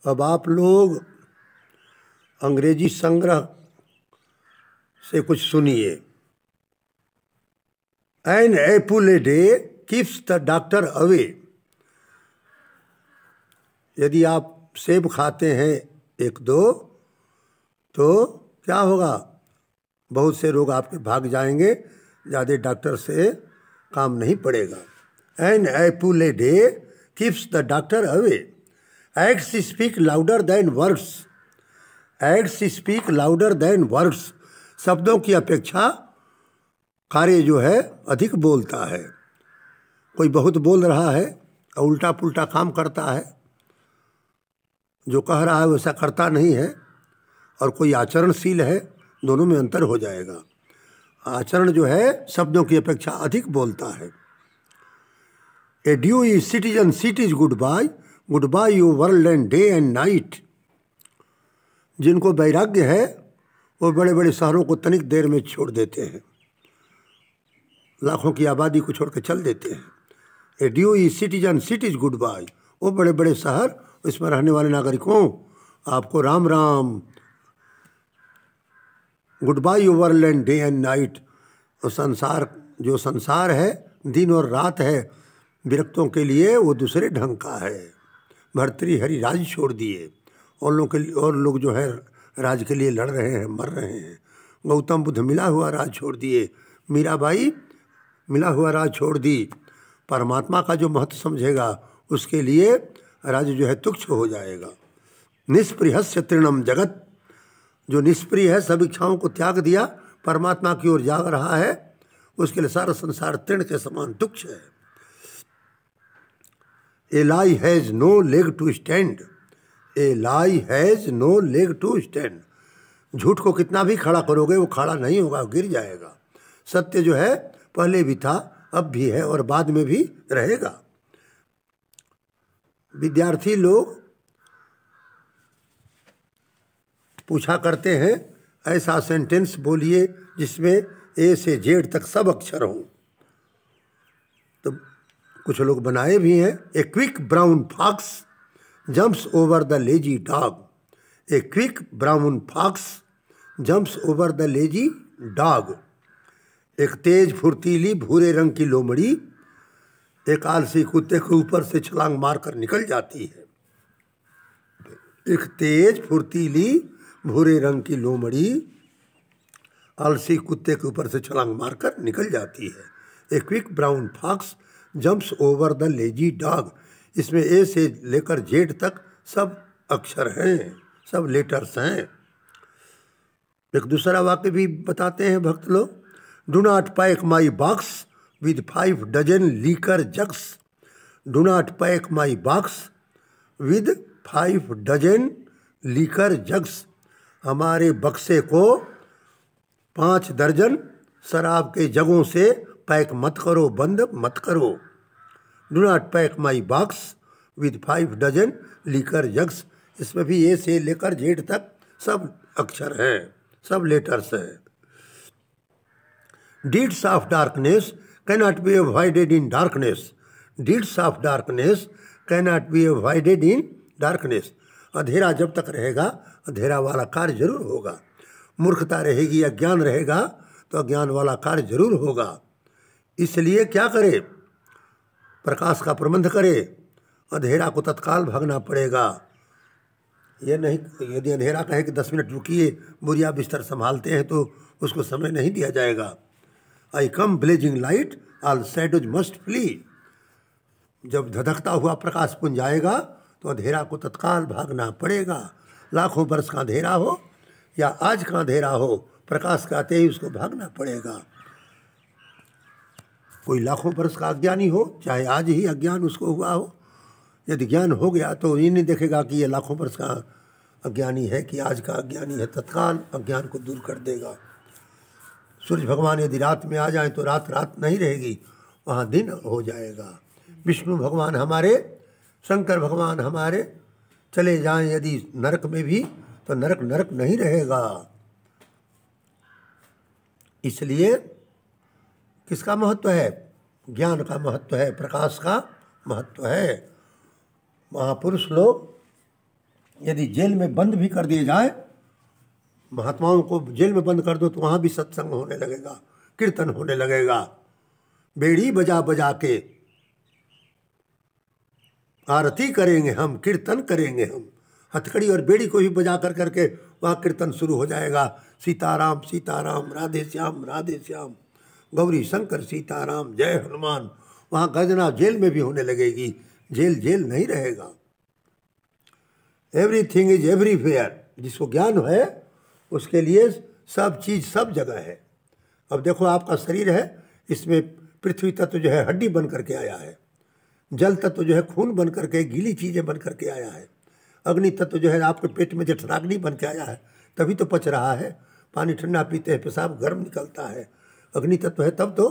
अब आप लोग अंग्रेजी संग्रह से कुछ सुनिए। An apple a day keeps the doctor away. यदि आप सेब खाते हैं एक दो तो क्या होगा? बहुत से रोग आपके भाग जाएंगे, ज़्यादा डॉक्टर से काम नहीं पड़ेगा। An apple a day keeps the doctor away. Acts speak louder than words. Acts speak louder than words. शब्दों की अपेक्षा कार्य जो है अधिक बोलता है। कोई बहुत बोल रहा है और उल्टा पुल्टा काम करता है, जो कह रहा है वैसा करता नहीं है, और कोई आचरणशील है, दोनों में अंतर हो जाएगा। आचरण जो है शब्दों की अपेक्षा अधिक बोलता है। Adieu is citizen seat is goodbye, goodbye you world and day and night. जिनको वैराग्य है वो बड़े बड़े शहरों को तनिक देर में छोड़ देते हैं, लाखों की आबादी को छोड़ के चल देते हैं। Adieu is citizen seat is goodbye. वो बड़े बड़े शहर, इसमें रहने वाले नागरिकों, आपको Ram Ram. Goodbye you world and day and night. और संसार, जो संसार है दिन और रात है, विरक्तों के लिए वो दूसरे ढंग का है। भर्तृहरि राज छोड़ दिए, और लोग जो है राज के लिए लड़ रहे हैं, मर रहे हैं। गौतम बुद्ध मिला हुआ राज छोड़ दिए, मीराबाई मिला हुआ राज छोड़ दी। परमात्मा का जो महत्व समझेगा उसके लिए राज जो है तुच्छ हो जाएगा। निष्प्रियस्य तृणम जगत। जो निष्प्रिय है, सब इच्छाओं को त्याग दिया, परमात्मा की ओर जा रहा है, उसके लिए सारा संसार तृण के समान तुच्छ है। A lie has no leg to stand. A lie has no leg to stand. झूठ को कितना भी खड़ा करोगे वो खड़ा नहीं होगा, गिर जाएगा। सत्य जो है पहले भी था, अब भी है और बाद में भी रहेगा। विद्यार्थी लोग पूछा करते हैं, ऐसा सेंटेंस बोलिए जिसमें ए से जेड तक सब अक्षर हों। तो कुछ लोग बनाए भी हैं। A quick brown fox jumps over the lazy dog. A quick brown fox jumps over the lazy dog. एक तेज फुर्तीली भूरे रंग की लोमड़ी एक आलसी कुत्ते के ऊपर से छलांग मारकर निकल जाती है। एक तेज फुर्तीली भूरे रंग की लोमड़ी आलसी कुत्ते के ऊपर से छलांग मारकर निकल जाती है। A quick brown fox jumps over the lazy dog. इसमें ए से लेकर जेड तक सब अक्षर हैं, सब लेटर्स हैं। एक दूसरा वाक्य भी बताते हैं भक्त लोग। Do not pack my box with 5 dozen liquor jugs. Do not pack my box with 5 dozen liquor jugs. हमारे बक्से को 5 दर्जन शराब के जगों से पैक मत करो, बंद मत करो। Do not pack my box with 5 dozen liquor jugs. इसमें भी ए से लेकर जेड तक सब अक्षर हैं, सब लेटर्स हैं। Deeds of darkness cannot be avoided in darkness. Deeds of darkness cannot be avoided in darkness. अंधेरा जब तक रहेगा अंधेरा वाला कार्य जरूर होगा। मूर्खता रहेगी, अज्ञान रहेगा तो अज्ञान वाला कार्य जरूर होगा। इसलिए क्या करे? प्रकाश का प्रबंध करे। अंधेरा को तत्काल भागना पड़ेगा। ये नहीं, यदि अंधेरा कहे कि 10 मिनट रुकिए, बुढ़िया बिस्तर संभालते हैं, तो उसको समय नहीं दिया जाएगा। I come blazing light all shadows must flee. जब धधकता हुआ प्रकाश पुंज आएगा तो अंधेरा को तत्काल भागना पड़ेगा। लाखों वर्ष का अंधेरा हो या आज का अंधेरा हो, प्रकाश के आते ही उसको भागना पड़ेगा। कोई लाखों वर्ष का अज्ञानी हो, चाहे आज ही अज्ञान उसको हुआ हो, यदि ज्ञान हो गया तो ये नहीं देखेगा कि ये लाखों वर्ष का अज्ञानी है कि आज का अज्ञानी है, तत्काल अज्ञान को दूर कर देगा। सूर्य भगवान यदि रात में आ जाए तो रात रात नहीं रहेगी, वहाँ दिन हो जाएगा। विष्णु भगवान हमारे, शंकर भगवान हमारे चले जाएं यदि नरक में भी, तो नरक नरक नहीं रहेगा। इसलिए किसका महत्व है? ज्ञान का महत्व है, प्रकाश का महत्व है। महापुरुष लोग यदि जेल में बंद भी कर दिए जाए, महात्माओं को जेल में बंद कर दो तो वहाँ भी सत्संग होने लगेगा, कीर्तन होने लगेगा। बेड़ी बजा बजा के आरती करेंगे हम, कीर्तन करेंगे हम। हथकड़ी और बेड़ी को भी बजा कर करके वहाँ कीर्तन शुरू हो जाएगा। सीताराम सीताराम, राधे श्याम, गौरी शंकर सीताराम, जय हनुमान। वहाँ गर्जना जेल में भी होने लगेगी, जेल जेल नहीं रहेगा। Everything is everywhere. जिसको ज्ञान है उसके लिए सब चीज़ सब जगह है। अब देखो आपका शरीर है, इसमें पृथ्वी तत्व जो है हड्डी बन करके आया है, जल तत्व जो है खून बन करके गीली चीज़ें बन करके आया है, अग्नि तत्व जो है आपके पेट में जठराग्नि बन के आया है, तभी तो पच रहा है। पानी ठंडा पीते हैं, पेशाब गर्म निकलता है, अग्नि तत्व है तब तो।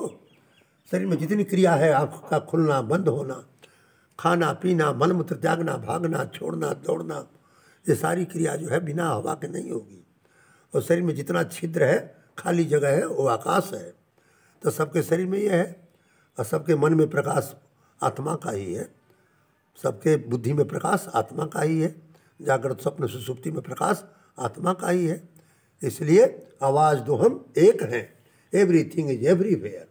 शरीर में जितनी क्रिया है, आँख का खुलना बंद होना, खाना पीना, मलमूत्र त्यागना, भागना छोड़ना, दौड़ना, ये सारी क्रिया जो है बिना हवा के नहीं होगी। और शरीर में जितना छिद्र है, खाली जगह है, वो आकाश है। तो सबके शरीर में ये है, और सबके मन में प्रकाश आत्मा का ही है, सबके बुद्धि में प्रकाश आत्मा का ही है, जागृत स्वप्न सुषुप्ति में प्रकाश आत्मा का ही है। इसलिए आवाज़ दो हम एक हैं, एवरीथिंग इज एवरीवेयर।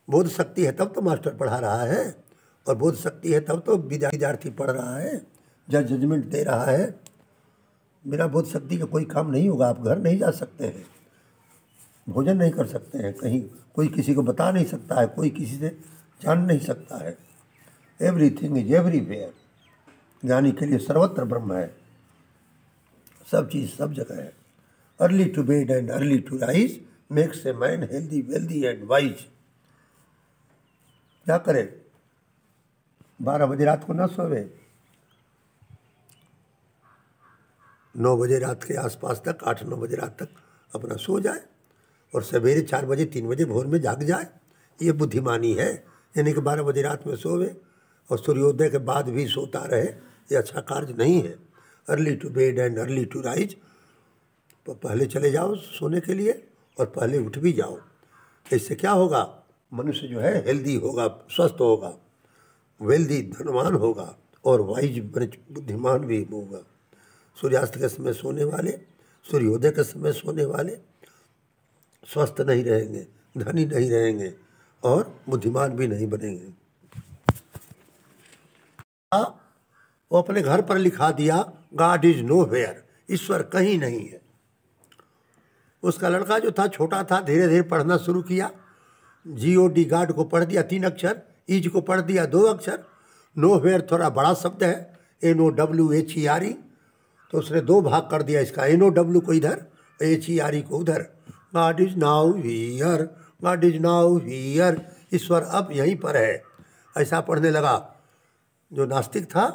बोध शक्ति है तब तो मास्टर पढ़ा रहा है, और बोध शक्ति है तब तो विद्यार्थी पढ़ रहा है, जजमेंट दे रहा है। बिना बोध शक्ति का कोई काम नहीं होगा। आप घर नहीं जा सकते हैं, भोजन नहीं कर सकते हैं, कहीं कोई किसी को बता नहीं सकता है, कोई किसी से जान नहीं सकता है। Everything is everywhere. ज्ञानी के लिए सर्वत्र ब्रह्म है, सब चीज़ सब जगह है। Early to bed and early to rise makes a man healthy wealthy and wise. क्या करे, 12 बजे रात को ना सोवे, 9 बजे रात के आसपास तक, 8-9 बजे रात तक अपना सो जाए, और सवेरे 4 बजे 3 बजे भोर में जाग जाए। ये बुद्धिमानी है। यानी कि 12 बजे रात में सोवे और सूर्योदय के बाद भी सोता रहे, ये अच्छा कार्य नहीं है। Early to bed and early to rise, तो पहले चले जाओ सोने के लिए और पहले उठ भी जाओ। इससे क्या होगा, मनुष्य जो है हेल्दी होगा, स्वस्थ होगा, वेल्दी धनवान होगा, और वाइज बुद्धिमान भी होगा। सूर्यास्त के समय सोने वाले, सूर्योदय के समय सोने वाले स्वस्थ नहीं रहेंगे, धनी नहीं रहेंगे, और बुद्धिमान भी नहीं बनेंगे। वो अपने घर पर लिखा दिया, गॉड इज नोवेयर, ईश्वर कहीं नहीं है। उसका लड़का जो था छोटा था, धीरे धीरे पढ़ना शुरू किया। GOD गॉड को पढ़ दिया 3 अक्षर, इज को पढ़ दिया 2 अक्षर, नोवेयर थोड़ा बड़ा शब्द है, NOWHERE, तो उसने 2 भाग कर दिया इसका, NOW को इधर, HERE को उधर। God is now here, God is now here, ईश्वर अब यहीं पर है। ऐसा पढ़ने लगा। जो नास्तिक था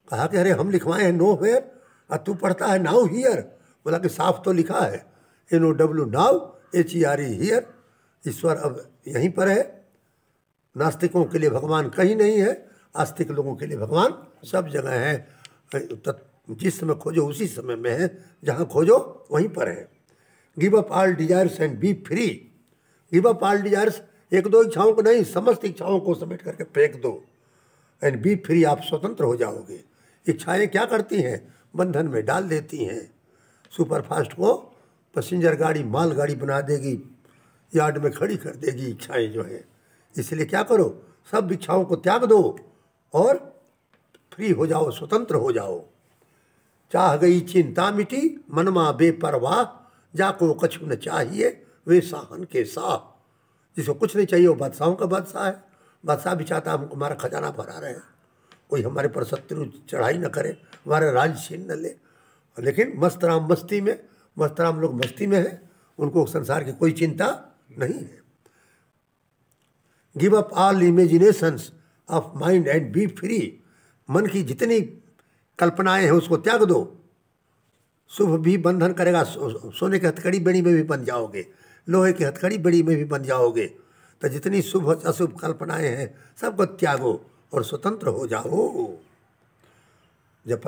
कहा कि अरे हम लिखवाए हैं नो वेयर, और तू पढ़ता है नाउ हियर। बोला कि साफ तो लिखा है NOW नाउ, HERE हियर, ईश्वर अब यहीं पर है। नास्तिकों के लिए भगवान कहीं नहीं है, आस्तिक लोगों के लिए भगवान सब जगह है। जिस समय खोजो उसी समय में है, जहाँ खोजो वहीं पर है। Give up all desires and be free. Give up all desires, 1-2 इच्छाओं को नहीं, समस्त इच्छाओं को समेट करके फेंक दो, एंड बी फ्री, आप स्वतंत्र हो जाओगे। इच्छाएं क्या करती हैं, बंधन में डाल देती हैं। सुपरफास्ट को पैसेंजर गाड़ी, माल गाड़ी बना देगी, यार्ड में खड़ी कर देगी इच्छाएं जो है। इसलिए क्या करो, सब इच्छाओं को त्याग दो और फ्री हो जाओ, स्वतंत्र हो जाओ। चाह गई चिंता मिटी, मनमा बेपरवाह, जाको कछु न चाहिए वे साहन के साह। जिसको कुछ नहीं चाहिए वो बादशाहों का बादशाह है। बादशाह भी चाहता है हमारा खजाना भरा रहे, कोई हमारे पर शत्रु चढ़ाई न करे, हमारा राज छीन न ले। लेकिन मस्त राम मस्ती में, मस्त राम लोग मस्ती में है, उनको संसार की कोई चिंता नहीं है। Give up all imaginations of mind and be free. मन की जितनी कल्पनाएं हैं उसको त्याग दो। शुभ भी बंधन करेगा, सोने की हथकड़ी बेड़ी में भी बन जाओगे, लोहे की हथकड़ी बेड़ी में भी बन जाओगे। तो जितनी शुभ अशुभ कल्पनाएं हैं सबको त्यागो और स्वतंत्र हो जाओ। जब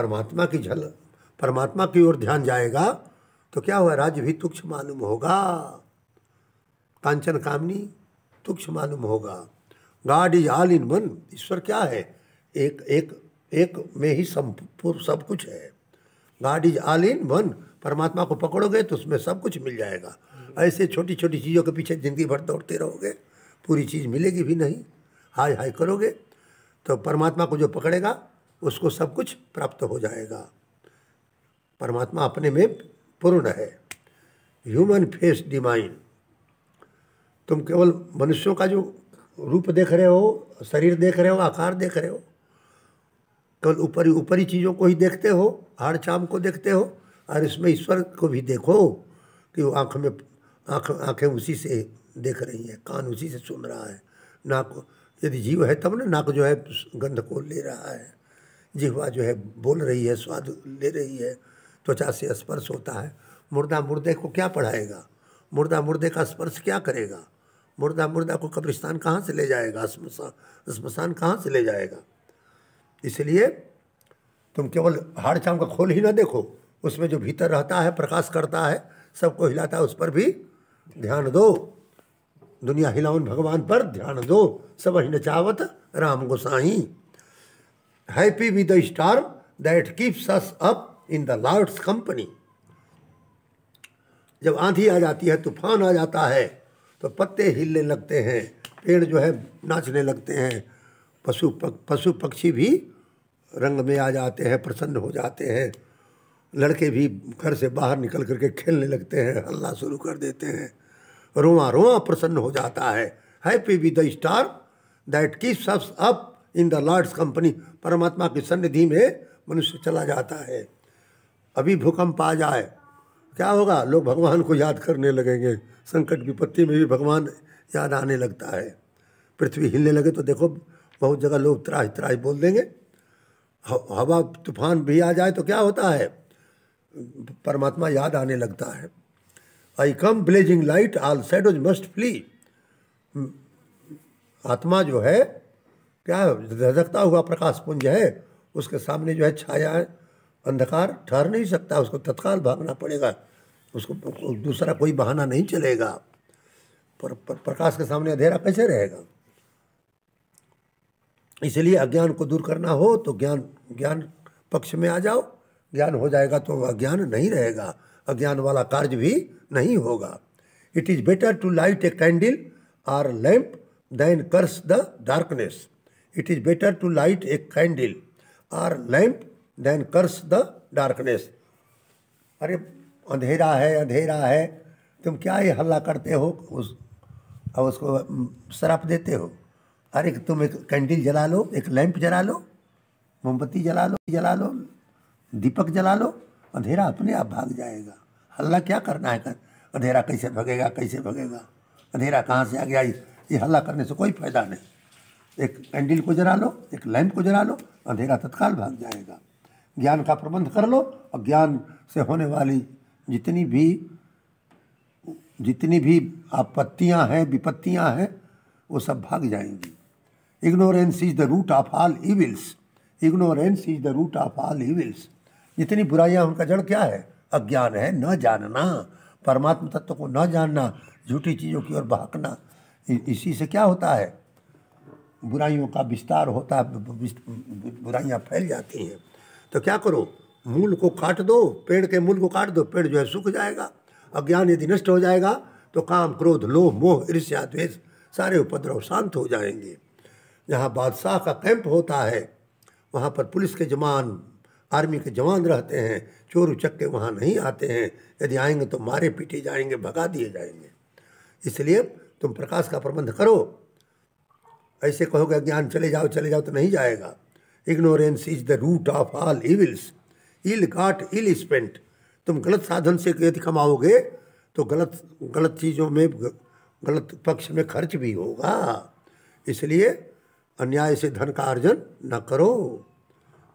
परमात्मा की ओर ध्यान जाएगा तो क्या हुआ, राज्य भी तुच्छ मालूम होगा, कांचन कामनी तुच्छ मालूम होगा। God is all in one. ईश्वर क्या है, एक में ही सब कुछ है। God is all in one. परमात्मा को पकड़ोगे तो उसमें सब कुछ मिल जाएगा। ऐसे छोटी छोटी चीज़ों के पीछे जिंदगी भर दौड़ते रहोगे, पूरी चीज़ मिलेगी भी नहीं। हाय हाय करोगे तो परमात्मा को जो पकड़ेगा उसको सब कुछ प्राप्त हो जाएगा। परमात्मा अपने में पूर्ण है। Human face divine. तुम केवल मनुष्यों का जो रूप देख रहे हो, शरीर देख रहे हो, आकार देख रहे हो, केवल ऊपरी ऊपरी चीज़ों को ही देखते हो, हाड़ चाम को देखते हो, और इसमें ईश्वर को भी देखो कि वो आँखें उसी से देख रही हैं, कान उसी से सुन रहा है, नाक, यदि जीव है तब ना नाक जो है गंध को ले रहा है, जिह्वा जो है बोल रही है, स्वाद ले रही है, त्वचा से स्पर्श होता है। मुर्दा मुर्दे को क्या पढ़ाएगा? मुर्दा मुर्दे का स्पर्श क्या करेगा? मुर्दा को कब्रिस्तान कहाँ से ले जाएगा? स्मशान कहाँ से ले जाएगा? इसलिए तुम केवल हाड़ चाम का खोल ही ना देखो, उसमें जो भीतर रहता है, प्रकाश करता है, सबको हिलाता है, उस पर भी ध्यान दो। दुनिया हिलाउन भगवान पर ध्यान दो, सब ही नचावत Ram Gosai. Happy with the storm that keeps us up in the Lord's company. जब आंधी आ जाती है, तूफान आ जाता है, तो पत्ते हिलने लगते हैं, पेड़ जो है नाचने लगते हैं, पशु पक्षी भी रंग में आ जाते हैं, प्रसन्न हो जाते हैं, लड़के भी घर से बाहर निकल करके खेलने लगते हैं, हल्ला शुरू कर देते हैं, रोआ रोआ प्रसन्न हो जाता है। Happy with the star that keeps us up in the Lord's company. परमात्मा की सन्निधि में मनुष्य चला जाता है। अभी भूकंप आ जाए, क्या होगा? लोग भगवान को याद करने लगेंगे, संकट विपत्ति में भी भगवान याद आने लगता है। पृथ्वी हिलने लगे तो देखो बहुत जगह लोग त्राहि त्राहि बोल देंगे। हवा तूफान भी आ जाए तो क्या होता है? परमात्मा याद आने लगता है। I come blazing light all shadows must flee. आत्मा जो है क्या धधकता हुआ प्रकाश पुंज है, उसके सामने जो है छाया है, अंधकार ठहर नहीं सकता, उसको तत्काल भागना पड़ेगा, उसको दूसरा कोई बहाना नहीं चलेगा। प्रकाश के सामने अंधेरा कैसे रहेगा? इसलिए अज्ञान को दूर करना हो तो ज्ञान पक्ष में आ जाओ। ज्ञान हो जाएगा तो अज्ञान नहीं रहेगा, अज्ञान वाला कार्य भी नहीं होगा। It is better to light a candle or lamp than curse the darkness. It is better to light a candle or lamp than curse the darkness. अरे अंधेरा है, तुम क्या ये हल्ला करते हो, उसको श्राप देते हो? अरे तुम एक कैंडल जला लो, एक लैंप जला लो, मोमबत्ती जला लो, दीपक जला लो, अंधेरा अपने आप भाग जाएगा। हल्ला क्या करना है? अंधेरा कैसे भगेगा? अंधेरा कहाँ से आ गया? ये हल्ला करने से कोई फायदा नहीं। एक कैंडल को जला लो, एक लैंप को जला लो, अंधेरा तत्काल भाग जाएगा। ज्ञान का प्रबंध कर लो और ज्ञान से होने वाली जितनी भी आपत्तियां हैं, विपत्तियां हैं, वो सब भाग जाएंगी। Ignorance is the root of all evils. Ignorance is the root of all evils. जितनी बुराइयां, उनका जड़ क्या है? अज्ञान है, न जानना, परमात्मा तत्व को न जानना, झूठी चीज़ों की ओर बहकना। इसी से क्या होता है? बुराइयों का विस्तार होता है, बुराइयां फैल जाती हैं। तो क्या करो? मूल को काट दो, पेड़ के मूल को काट दो, पेड़ जो है सूख जाएगा। अज्ञान यदि नष्ट हो जाएगा तो काम, क्रोध, लोभ, मोह, ईर्ष्या, द्वेष सारे उपद्रव शांत हो जाएंगे। जहाँ बादशाह का कैंप होता है वहाँ पर पुलिस के जवान, आर्मी के जवान रहते हैं, चोर उचक्के वहाँ नहीं आते हैं। यदि आएंगे तो मारे पीटे जाएंगे, भगा दिए जाएंगे। इसलिए तुम प्रकाश का प्रबंध करो। ऐसे कहोगे ज्ञान चले जाओ तो नहीं जाएगा। Ignorance is the root of all evils. Ill got ill spent. तुम गलत साधन से यदि कमाओगे तो गलत चीज़ों में, गलत पक्ष में खर्च भी होगा। इसलिए अन्याय से धन का अर्जन न करो,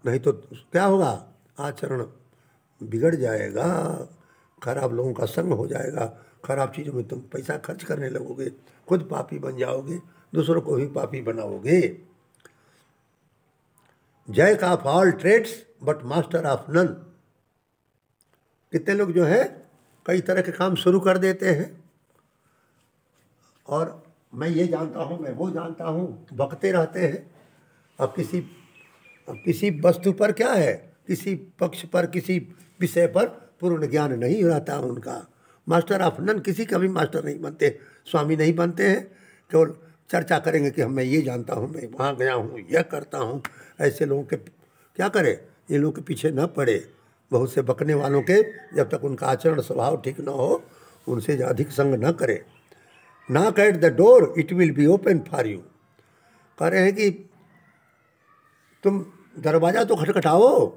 नहीं तो क्या होगा? आचरण बिगड़ जाएगा, खराब लोगों का संग हो जाएगा, खराब चीज़ों में तुम पैसा खर्च करने लगोगे, खुद पापी बन जाओगे, दूसरों को भी पापी बनाओगे। Jack of all trades but master of none. कितने लोग जो है कई तरह के काम शुरू कर देते हैं और मैं ये जानता हूँ, मैं वो जानता हूँ, बकते रहते हैं। अब किसी अब किसी वस्तु पर क्या है, किसी पक्ष पर, किसी विषय पर पूर्ण ज्ञान नहीं रहता उनका। मास्टर ऑफ नन, किसी का भी मास्टर नहीं बनते, स्वामी नहीं बनते हैं। केवल चर्चा करेंगे कि मैं ये जानता हूँ, मैं वहाँ गया हूँ, यह करता हूँ। ऐसे लोगों के क्या करे, ये लोगों के पीछे न पड़े। बहुत से बकने वालों के जब तक उनका आचरण स्वभाव ठीक न हो, उनसे अधिक संग न करे। Knock at the door, it will be open for you. कह रहे हैं कि तुम दरवाज़ा तो खटखटाओ।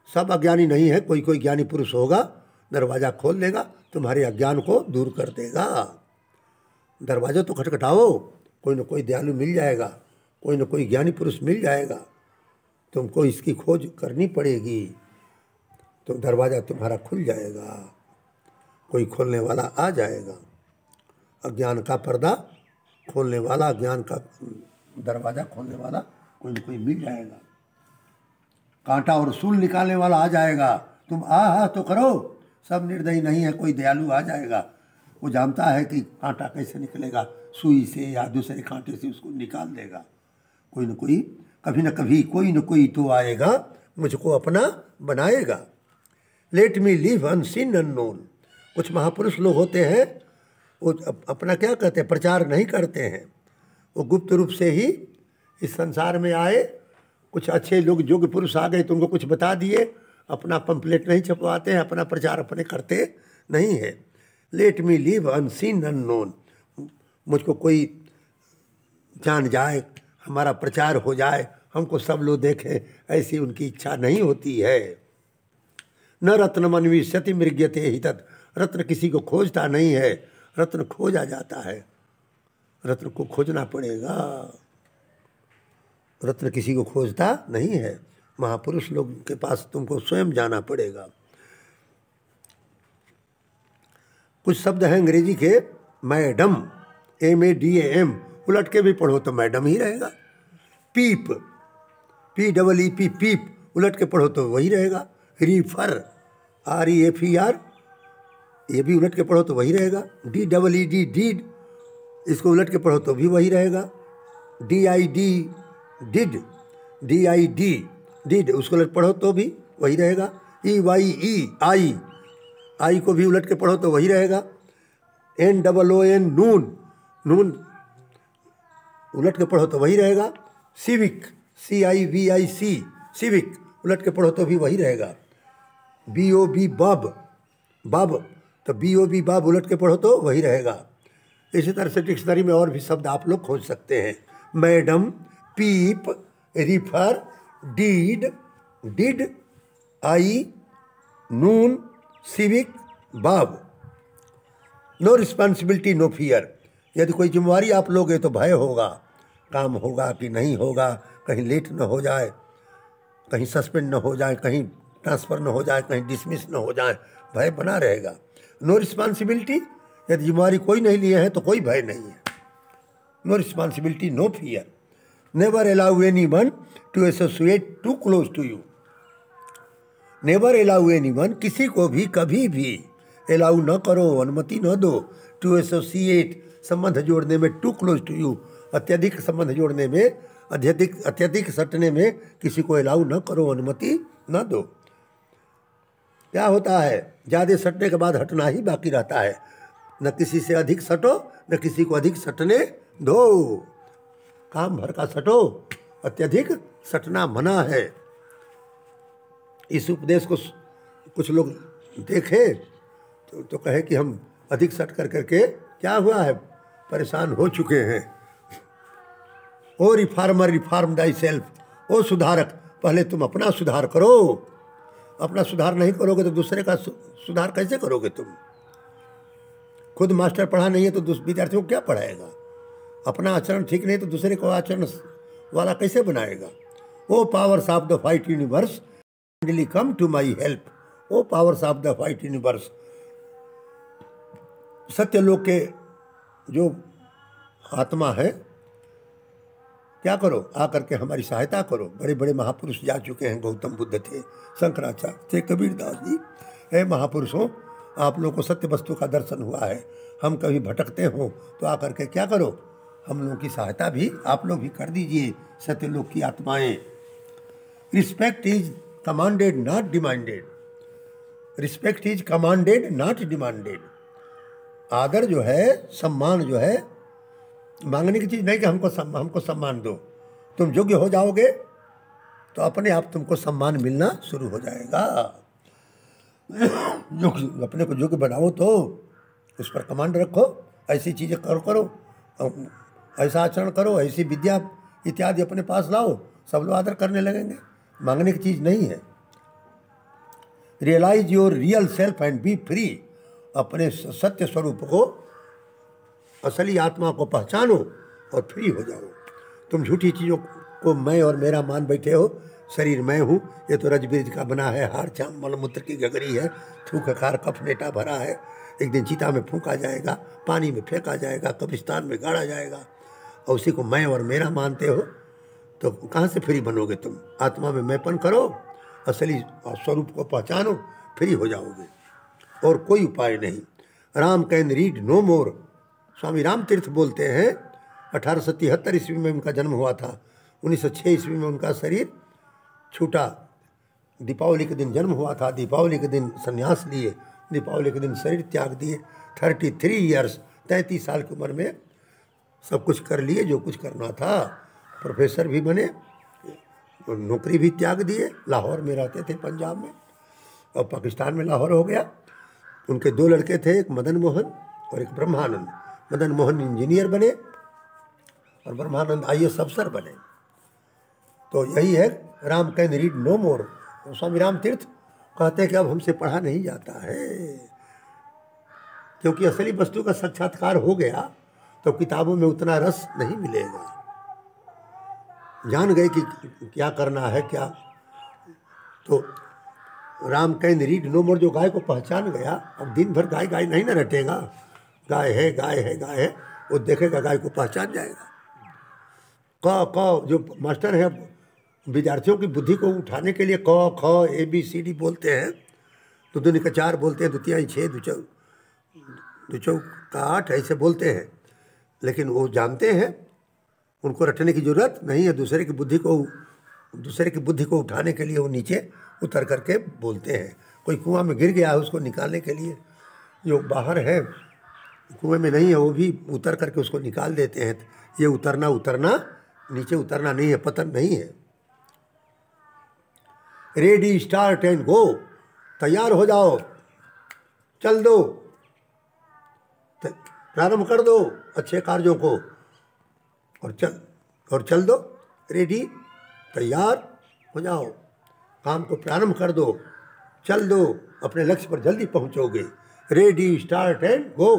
सब अज्ञानी नहीं है, कोई कोई ज्ञानी पुरुष होगा, दरवाज़ा खोल देगा, तुम्हारे अज्ञान को दूर कर देगा। दरवाज़ा तो खटखटाओ, कोई न कोई दयालु मिल जाएगा, कोई न कोई ज्ञानी पुरुष मिल जाएगा। तुमको इसकी खोज करनी पड़ेगी, तो दरवाज़ा तुम्हारा खुल जाएगा, कोई खोलने वाला आ जाएगा। अज्ञान का पर्दा खोलने वाला, अज्ञान का दरवाज़ा खोलने वाला कोई न कोई मिल जाएगा। कांटा और सूल निकालने वाला आ जाएगा। तुम आ तो करो, सब निर्दयी नहीं है, कोई दयालु आ जाएगा। वो जानता है कि कांटा कैसे निकलेगा, सुई से या दूसरे कांटे से उसको निकाल देगा। कोई न कोई, कभी न कभी कोई न कोई तो आएगा, मुझको अपना बनाएगा। Let me live unseen unknown. कुछ महापुरुष लोग होते हैं, वो अपना क्या कहते हैं, प्रचार नहीं करते हैं। वो गुप्त रूप से ही इस संसार में आए। कुछ अच्छे लोग योग्य पुरुष आ गए तो उनको कुछ बता दिए, अपना पंपलेट नहीं छपवाते हैं, अपना प्रचार अपने करते नहीं है। Let me live unseen unknown. मुझको कोई जान जाए, हमारा प्रचार हो जाए, हमको सब लोग देखें, ऐसी उनकी इच्छा नहीं होती है। न रत्न अन्विष्यति मृग्यते हितत्। रत्न किसी को खोजता नहीं है, रत्न खोजा जाता है। रत्न को खोजना पड़ेगा, रत्न किसी को खोजता नहीं है। महापुरुष लोग के पास तुमको स्वयं जाना पड़ेगा। कुछ शब्द हैं अंग्रेजी के, मैडम, MADAM, उलट के भी पढ़ो तो मैडम ही रहेगा। पीप, PEEP, पीप, उलट के पढ़ो तो वही रहेगा। रीफर, REFER, ये भी उलट के पढ़ो तो वही रहेगा। DEED, डीड, इसको उलट के पढ़ो तो भी वही रहेगा। DID, डिड, उसको उलट पढ़ो तो भी वही रहेगा। EYE, आई को भी उलट के पढ़ो तो वही रहेगा। NOON, नून, उलट के पढ़ो तो वही रहेगा। सिविक, CIVIC, सिविक, उलट के पढ़ो तो भी वही रहेगा। BOB, बब, तो BOB, बब, उलट के पढ़ो तो वही रहेगा। इसी तरह से डिक्शनरी में और भी शब्द आप लोग खोज सकते हैं। Madam, peep, refer, deed, I, noon, civic, bob. No responsibility, no fear. यदि कोई जिम्मेवारी आप लोगे तो भय होगा, काम होगा कि नहीं होगा, कहीं लेट न हो जाए, कहीं सस्पेंड न हो जाए, कहीं ट्रांसफ़र न हो जाए, कहीं डिसमिस न हो जाए, भय बना रहेगा। नो रिस्पॉन्सिबिलिटी, यदि जिम्मेवारी कोई नहीं लिए है तो कोई भय नहीं है। No responsibility, no fear. Never allow anyone to associate to close to you. Never allow anyone, किसी को भी कभी भी अलाउ न करो, अनुमति न दो। टू एसोसिएट, संबंध जोड़ने में, टू क्लोज टू यू, अत्यधिक संबंध जोड़ने में, अत्यधिक सटने में किसी को अलाउ न करो, अनुमति न दो। क्या होता है, ज़्यादा सटने के बाद हटना ही बाकी रहता है। न किसी से अधिक सटो, न किसी को अधिक सटने दो। काम भर का सटो, अत्यधिक सटना मना है। इस उपदेश को कुछ लोग देखे तो कहे कि हम अधिक सट कर करके क्या हुआ है, परेशान हो चुके हैं। ओ रिफार्मर, रिफार्म दाई सेल्फ। ओ सुधारक, पहले तुम अपना सुधार करो। अपना सुधार नहीं करोगे तो दूसरे का सुधार कैसे करोगे तुम? खुद मास्टर पढ़ा नहीं है तो विद्यार्थियों को क्या पढ़ाएगा? अपना आचरण ठीक नहीं तो दूसरे को आचरण वाला कैसे बनाएगा? O powers of the fight universe, come to my help. O powers of the fight universe, सत्यलोक के जो आत्मा है, क्या करो, आकर के हमारी सहायता करो। बड़े बड़े महापुरुष जा चुके हैं, गौतम बुद्ध थे, शंकराचार्य थे, कबीरदास जी। हे महापुरुषों, आप लोगों को सत्य वस्तु का दर्शन हुआ है। हम कभी भटकते हो तो आकर के क्या करो, हम लोगों की सहायता भी आप लोग भी कर दीजिए। सत्यलोक की आत्माएं, respect is commanded not demanded, respect is commanded not demanded. आदर जो है, सम्मान जो है, मांगने की चीज़ नहीं कि हमको सम्मान दो। तुम योग्य हो जाओगे तो अपने आप तुमको सम्मान मिलना शुरू हो जाएगा। अपने को योग्य बनाओ तो उस पर कमांड रखो, ऐसी चीज़ें करो, ऐसा आचरण करो, ऐसी विद्या इत्यादि अपने पास लाओ, सब लोग आदर करने लगेंगे। मांगने की चीज़ नहीं है। Realise your real self and be free. अपने सत्य स्वरूप को, असली आत्मा को पहचानो और फ्री हो जाओ। तुम झूठी चीज़ों को मैं और मेरा मान बैठे हो। शरीर मैं हूँ, ये तो रजबीज का बना है, हार चाम मलमूत्र की गगरी है, थूक कार कफ नेटा भरा है। एक दिन चिता में फूंका जाएगा, पानी में फेंका जाएगा, कब्रिस्तान में गाड़ा जाएगा, और उसी को मैं और मेरा मानते हो तो कहाँ से फ्री बनोगे तुम? आत्मा में मैंपन करो, असली स्वरूप को पहचानो, फ्री हो जाओगे। और कोई उपाय नहीं। राम कैन रीड नो मोर। स्वामी राम तीर्थ बोलते हैं 1873 ईस्वी में उनका जन्म हुआ था, 1906 ईस्वी में उनका शरीर छूटा। दीपावली के दिन जन्म हुआ था, दीपावली के दिन संन्यास लिए, दीपावली के दिन शरीर त्याग दिए। 33 ईयर्स, 33 साल की उम्र में सब कुछ कर लिए जो कुछ करना था। प्रोफेसर भी बने, नौकरी भी त्याग दिए। लाहौर में रहते थे पंजाब में, और पाकिस्तान में लाहौर हो गया। उनके 2 लड़के थे, एक मदन मोहन और एक ब्रह्मानंद। मदन मोहन इंजीनियर बने और ब्रह्मानंद IAS अफसर बने। तो यही है राम कैन रीड नो मोर। स्वामी राम तीर्थ कहते हैं कि अब हमसे पढ़ा नहीं जाता है, क्योंकि असली वस्तु का साक्षात्कार हो गया तो किताबों में उतना रस नहीं मिलेगा। जान गए कि क्या करना है क्या। तो राम कैन रीड नो मोर, जो गाय को पहचान गया, अब दिन भर गाय गाय नहीं ना रटेगा, गाय है गाय है गाय है, वो देखेगा गाय को पहचान जाएगा। क जो मास्टर है विद्यार्थियों की बुद्धि को उठाने के लिए क ख ABCD बोलते हैं, तो दूनी का 4 बोलते हैं, द्वितीय 6, द्विचौ का 8 ऐसे बोलते हैं। लेकिन वो जानते हैं, उनको रटने की जरूरत नहीं है। दूसरे की बुद्धि को उठाने के लिए वो नीचे उतर करके बोलते हैं। कोई कुआं में गिर गया है, उसको निकालने के लिए जो बाहर है, कुएं में नहीं है, वो भी उतर करके उसको निकाल देते हैं। ये उतरना नीचे उतरना नहीं है, पतन नहीं है। रेडी स्टार्ट एंड गो। तैयार हो जाओ, चल दो, प्रारंभ कर दो अच्छे कार्यों को, और चल दो। रेडी, तैयार हो जाओ, काम को प्रारंभ कर दो, चल दो, अपने लक्ष्य पर जल्दी पहुंचोगे। Ready start and go.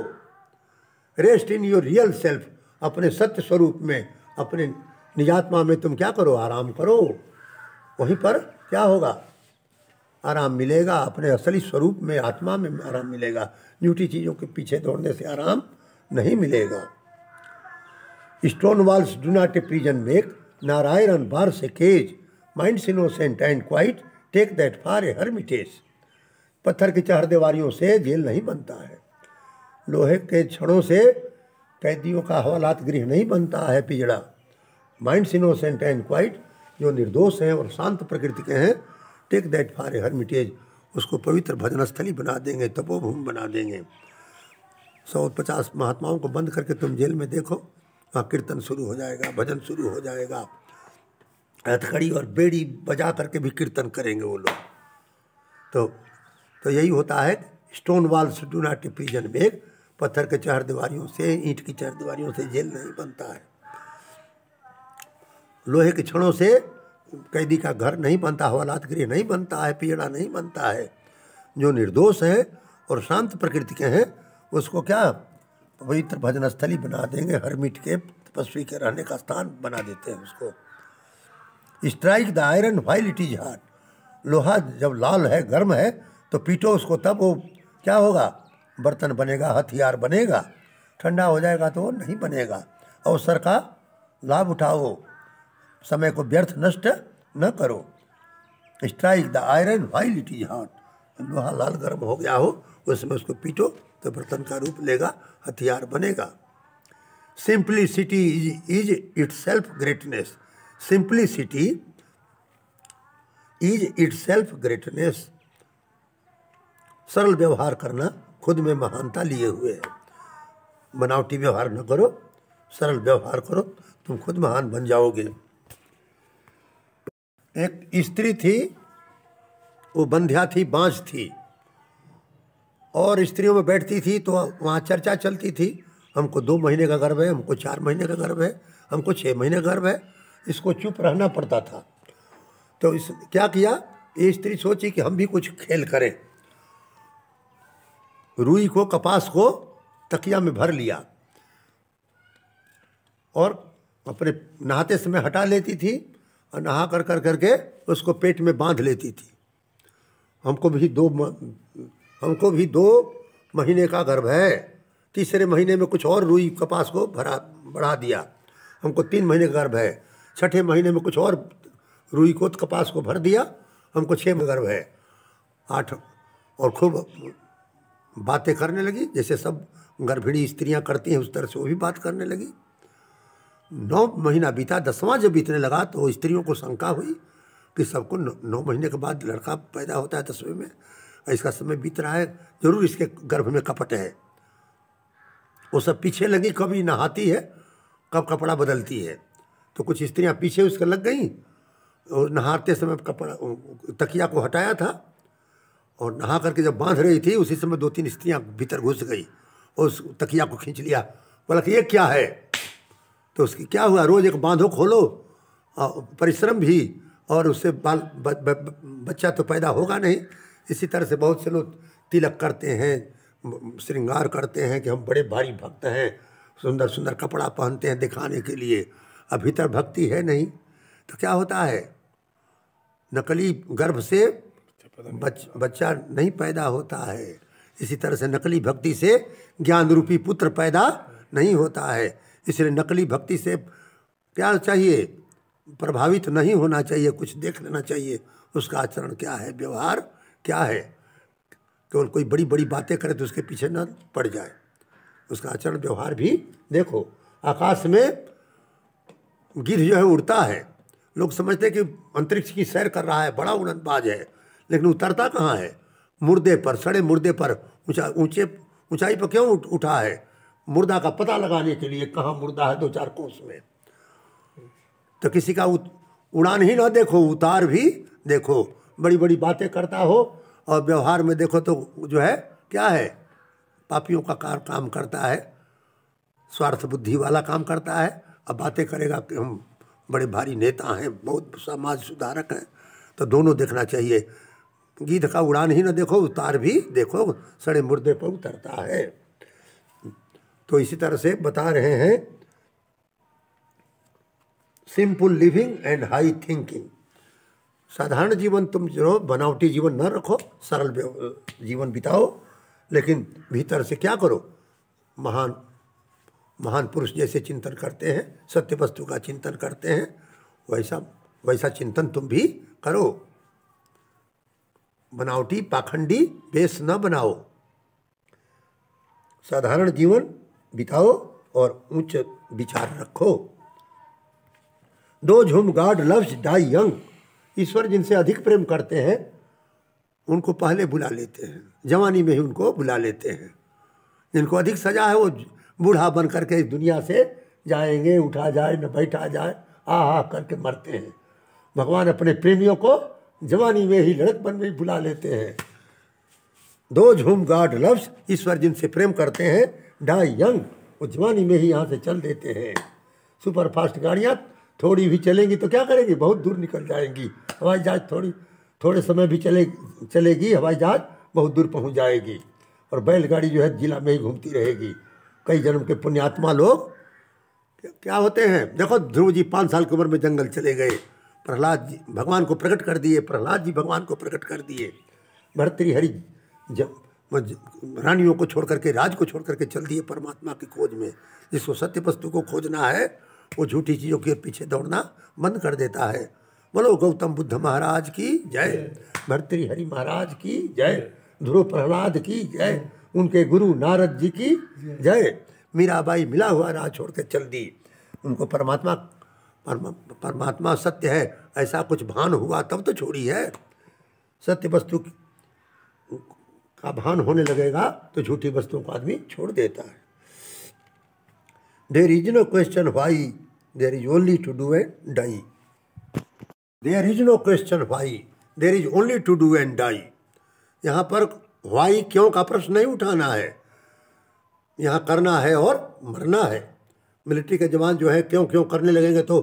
Rest in your real self. अपने सत्य स्वरूप में, अपने निजात्मा में तुम क्या करो? आराम करो। वहीं पर क्या होगा? आराम मिलेगा। अपने असली स्वरूप में, आत्मा में आराम मिलेगा। झूठी चीज़ों के पीछे दौड़ने से आराम नहीं मिलेगा। Stone walls do not a prison make, nor iron bars से cage, minds innocent and quiet, take that for a hermitage. पत्थर की चहारदीवारियों से जेल नहीं बनता है, लोहे के छड़ों से कैदियों का हवालात गृह नहीं बनता है पिजड़ा। माइंड्स इनोसेंट एंड क्वाइट, जो निर्दोष हैं और शांत प्रकृति के हैं, take that for a hermitage, उसको पवित्र भजन स्थली बना देंगे, तपोभूमि बना देंगे। 150 महात्माओं को बंद करके तुम जेल में देखो, वहाँ कीर्तन शुरू हो जाएगा, भजन शुरू हो जाएगा। हथकड़ी और बेड़ी बजा करके भी कीर्तन करेंगे वो लोग। तो यही होता है, stone walls do not a prison make. पत्थर के चहारदीवारियों से, ईंट की चहारदीवारियों से जेल नहीं बनता है। लोहे के छड़ों से कैदी का घर नहीं बनता, हवालात गृह नहीं बनता है, पिजड़ा नहीं बनता है। जो निर्दोष है और शांत प्रकृति के हैं, उसको क्या पवित्र भजन स्थली बना देंगे, हरमिट के, तपस्वी के रहने का स्थान बना देते हैं उसको। Strike the iron while it is hot. लोहा जब लाल है, गर्म है, तो पीटो उसको, तब वो क्या होगा? बर्तन बनेगा, हथियार बनेगा। ठंडा हो जाएगा तो वो नहीं बनेगा। अवसर का लाभ उठाओ, समय को व्यर्थ नष्ट न करो। Strike the iron while it is hot. लोहा लाल गर्म हो गया हो, उसमें उसको पीटो तो बर्तन का रूप लेगा, हथियार बनेगा। Simplicity is it self greatness. Simplicity is it self greatness. सरल व्यवहार करना खुद में महानता लिए हुए है। बनावटी व्यवहार न करो, सरल व्यवहार करो, तुम खुद महान बन जाओगे। एक स्त्री थी, वो बंध्या थी, बांझ थी, और स्त्रियों में बैठती थी तो वहाँ चर्चा चलती थी, हमको 2 महीने का गर्भ है, हमको 4 महीने का गर्भ है, हमको 6 महीने का गर्भ है। इसको चुप रहना पड़ता था। तो इस क्या किया, ये स्त्री सोची कि हम भी कुछ खेल करें। रुई को, कपास को तकिया में भर लिया और अपने नहाते समय हटा लेती थी और नहा कर करके उसको पेट में बांध लेती थी। हमको भी 2 महीने का गर्भ है। तीसरे महीने में कुछ और रुई कपास को बढ़ा दिया, हमको 3 महीने का गर्भ है। छठे महीने में कुछ और रुई को कपास को भर दिया, हमको 6 महीने गर्भ है। 8 और खूब बातें करने लगी, जैसे सब गर्भिणी स्त्रियां करती हैं उस तरह से वो भी बात करने लगी। 9 महीना बीता, 10वां जब बीतने लगा तो स्त्रियों को शंका हुई कि सबको 9 महीने के बाद लड़का पैदा होता है 10वें में, इसका समय बीत रहा है, जरूर इसके गर्भ में कपट है। वो सब पीछे लगी, कभी नहाती है, कब कपड़ा बदलती है। तो कुछ स्त्रियां पीछे उसके लग गई और नहाते समय कपड़ा तकिया को हटाया था और नहा करके जब बांध रही थी उसी समय 2-3 स्त्रियां भीतर घुस गई और उस तकिया को खींच लिया। बोला कि ये क्या है। तो उसकी क्या हुआ, रोज एक बांधो खोलो, परिश्रम भी, और उससे बच्चा तो पैदा होगा नहीं। इसी तरह से बहुत से लोग तिलक करते हैं, श्रृंगार करते हैं कि हम बड़े भारी भक्त हैं, सुंदर सुंदर कपड़ा पहनते हैं दिखाने के लिए, अब भीतर भक्ति है नहीं। तो क्या होता है, नकली गर्भ से बच्चा नहीं पैदा होता है। इसी तरह से नकली भक्ति से ज्ञान रूपी पुत्र पैदा नहीं होता है। इसलिए नकली भक्ति से क्या चाहिए, प्रभावित नहीं होना चाहिए, कुछ देख लेना चाहिए उसका आचरण क्या है, व्यवहार क्या है। केवल कोई बड़ी बड़ी बातें करे तो उसके पीछे न पड़ जाए, उसका आचरण व्यवहार भी देखो। आकाश में गिद्ध जो है उड़ता है, लोग समझते हैं कि अंतरिक्ष की सैर कर रहा है, बड़ा उड़नबाज है, लेकिन उतरता कहाँ है, मुर्दे पर, सड़े मुर्दे पर। ऊंचाई पर क्यों उठा है, मुर्दा का पता लगाने के लिए, कहाँ मुर्दा है 2-4 कोस में। तो किसी का उड़ान ही ना देखो, उतार भी देखो। बड़ी बड़ी बातें करता हो और व्यवहार में देखो तो जो है क्या है, पापियों का काम करता है, स्वार्थ बुद्धि वाला काम करता है। अब बातें करेगा कि हम बड़े भारी नेता हैं, बहुत समाज सुधारक हैं। तो दोनों देखना चाहिए, गिद्ध का उड़ान ही ना देखो, उतार भी देखो, सड़े मुर्दे पर उतरता है। तो इसी तरह से बता रहे हैं, simple living and high thinking. साधारण जीवन तुम जो, बनावटी जीवन न रखो, सरल जीवन बिताओ, लेकिन भीतर से क्या करो, महान पुरुष जैसे चिंतन करते हैं, सत्य वस्तु का चिंतन करते हैं, वैसा चिंतन तुम भी करो। बनावटी पाखंडी वेश न बनाओ, साधारण जीवन बिताओ और उच्च विचार रखो। Those whom God loves die young. ईश्वर जिनसे अधिक प्रेम करते हैं उनको पहले बुला लेते हैं, जवानी में ही उनको बुला लेते हैं। जिनको अधिक सजा है वो बूढ़ा बन करके इस दुनिया से जाएंगे, उठा जाए न बैठा जाए, आ करके मरते हैं। भगवान अपने प्रेमियों को जवानी में ही, लड़कपन में ही बुला लेते हैं। दोज हुम गॉड लव्स, ईश्वर जिनसे प्रेम करते हैं, डाई यंग, वो जवानी में ही यहाँ से चल देते हैं। सुपर फास्ट गाड़ियाँ थोड़ी भी चलेंगी तो क्या करेगी, बहुत दूर निकल जाएंगी। हवाई जहाज थोड़े समय भी चलेगी, हवाई जहाज बहुत दूर पहुँच जाएगी। और बैलगाड़ी जो है जिला में ही घूमती रहेगी। कई जन्म के पुण्यात्मा लोग क्या होते हैं, देखो ध्रुव जी 5 साल की उम्र में जंगल चले गए, प्रहलाद जी भगवान को प्रकट कर दिए, प्रहलाद जी भगवान को प्रकट कर दिए। भर्तृहरि जब रानियों को छोड़ करके, राज को छोड़ करके चल दिए परमात्मा की खोज में। जिसको सत्य वस्तु को खोजना है वो झूठी चीज़ों के पीछे दौड़ना बंद कर देता है। बोलो गौतम बुद्ध महाराज की जय, भर्तृहरि महाराज की जय, ध्रुव प्रहलाद की जय, उनके गुरु नारद जी की जय। मीराबाई मिला हुआ राह छोड़ के चल दी, उनको परमात्मा परमात्मा सत्य है ऐसा कुछ भान हुआ तब तो छोड़ी है। सत्य वस्तु का भान होने लगेगा तो झूठी वस्तुओं को आदमी छोड़ देता है। There is no question why, there is only to do and die. There is no question why, there is only to do and die. यहाँ पर व्हाई क्यों का प्रश्न नहीं उठाना है, यहाँ करना है और मरना है। मिलिट्री के जवान जो है क्यों क्यों करने लगेंगे तो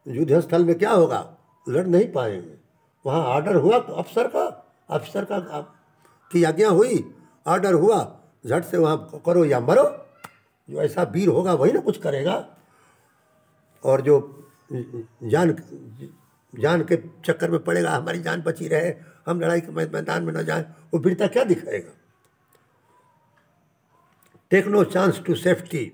युद्ध स्थल में क्या होगा, लड़ नहीं पाएंगे। वहाँ ऑर्डर हुआ अफसर का की आज्ञा हुई, ऑर्डर हुआ, झट से वहाँ करो या मरो। जो ऐसा वीर होगा वही ना कुछ करेगा। और जो जान के चक्कर में पड़ेगा, हमारी जान बची रहे, हम लड़ाई के मैदान में न जाएं, वो वीरता क्या दिखाएगा। Take no chance to safety,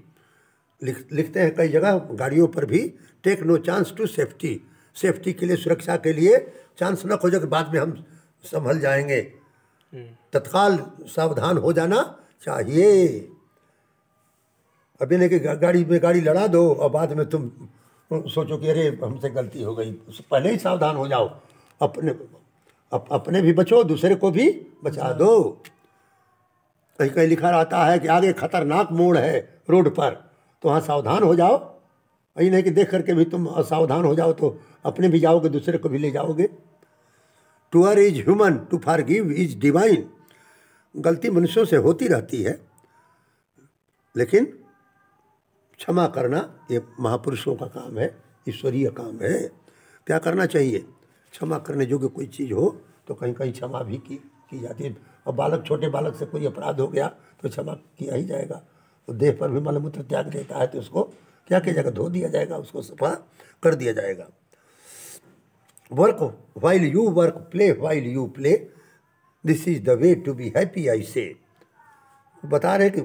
लिखते हैं कई जगह गाड़ियों पर भी, take no chance to safety. Safety के लिए, सुरक्षा के लिए चांस न खोजो कि बाद में हम संभल जाएंगे। तत्काल सावधान हो जाना चाहिए। अभी नहीं कि गाड़ी लड़ा दो और बाद में तुम सोचो कि अरे हमसे गलती हो गई। पहले ही सावधान हो जाओ, अपने भी बचो, दूसरे को भी बचा दो। कहीं कहीं लिखा रहता है कि आगे खतरनाक मोड़ है रोड पर, तो वहाँ सावधान हो जाओ। यही नहीं कि देख करके भी तुम असावधान हो जाओ तो अपने भी जाओगे, दूसरे को भी ले जाओगे। To err is human, to forgive is divine. गलती मनुष्यों से होती रहती है, लेकिन क्षमा करना ये महापुरुषों का काम है, ईश्वरीय काम है। क्या करना चाहिए, क्षमा करने योग्य कोई चीज़ हो तो कहीं कहीं क्षमा भी की जाती है। और छोटे बालक से कोई अपराध हो गया तो क्षमा किया ही जाएगा। तो देह पर भी मलमूत्र त्याग देता है तो उसको क्या किया जाएगा, धो दिया जाएगा, उसको सफा कर दिया जाएगा। Work while you work, play while you play, this is the way to be happy I say. बता रहे कि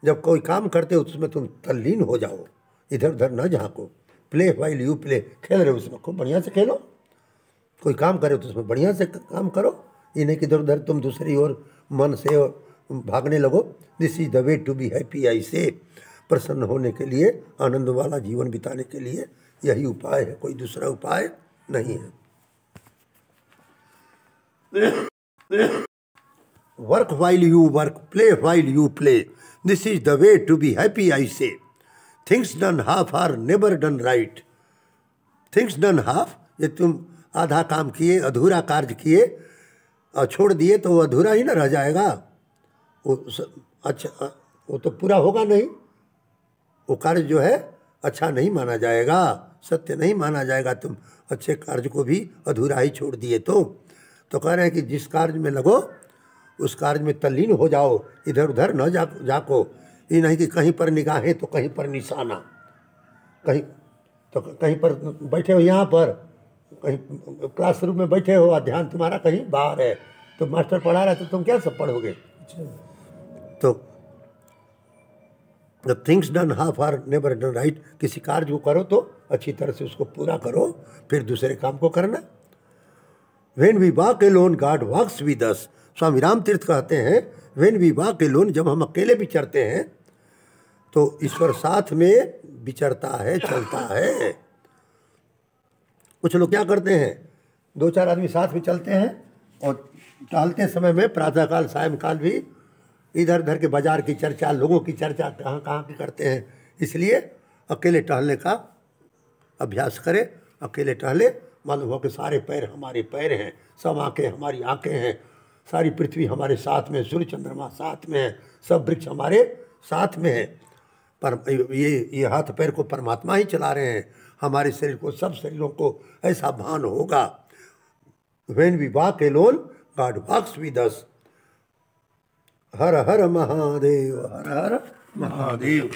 जब कोई काम करते हो तो उसमें तुम तल्लीन हो जाओ, इधर उधर न झाँको। प्ले वाइल यू प्ले, खेल रहे हो उसमें खूब बढ़िया से खेलो। कोई काम करे तो उसमें बढ़िया से काम करो, ये नहीं कि इधर उधर तुम दूसरी ओर मन से भागने लगो। This is the way to be happy I say. प्रसन्न होने के लिए, आनंद वाला जीवन बिताने के लिए यही उपाय है, कोई दूसरा उपाय नहीं है। Work while you work, play while you play, this is the way to be happy I say. Things done half are never done right. Things done half, ये तुम आधा काम किए, अधूरा कार्य किए और छोड़ दिए तो वो अधूरा ही ना रह जाएगा। अच्छा, वो तो पूरा होगा नहीं, वो कार्य जो है अच्छा नहीं माना जाएगा, सत्य नहीं माना जाएगा। तुम अच्छे कार्य को भी अधूरा ही छोड़ दिए तो कह रहे हैं कि जिस कार्य में लगो उस कार्य में तल्लीन हो जाओ, इधर उधर न जाको। ये नहीं कि कहीं पर निगाहें तो कहीं पर निशाना, कहीं पर बैठे हो, यहाँ पर कहीं क्लासरूम में बैठे हो और ध्यान तुम्हारा कहीं बाहर है, तो मास्टर पढ़ा रहा है तो तुम क्या सब पढ़ोगे। तो the things done half are never done right. किसी कार्य को करो तो अच्छी तरह से उसको पूरा करो, फिर दूसरे काम को करना। When we walk alone, God walks with us. स्वामी राम तीर्थ कहते हैं, When we walk alone, जब हम अकेले विचरते हैं तो ईश्वर साथ में विचरता है, चलता है। कुछ लोग क्या करते हैं, दो चार आदमी साथ में चलते हैं और टहलते समय में प्रातःकाल सायंकाल भी इधर उधर के बाजार की चर्चा, लोगों की चर्चा कहाँ कहाँ की करते हैं। इसलिए अकेले टहलने का अभ्यास करें। अकेले टहले, मालूम हो कि सारे पैर हमारे पैर हैं, सब आंखें हमारी आंखें हैं, सारी पृथ्वी हमारे साथ में, सूर्य चंद्रमा साथ में है, सब वृक्ष हमारे साथ में है। पर ये हाथ पैर को परमात्मा ही चला रहे हैं। हमारे शरीर को, सब शरीरों को ऐसा भान होगा। When we walk alone, God walks with us. Her her Mahadev, her her Mahadev.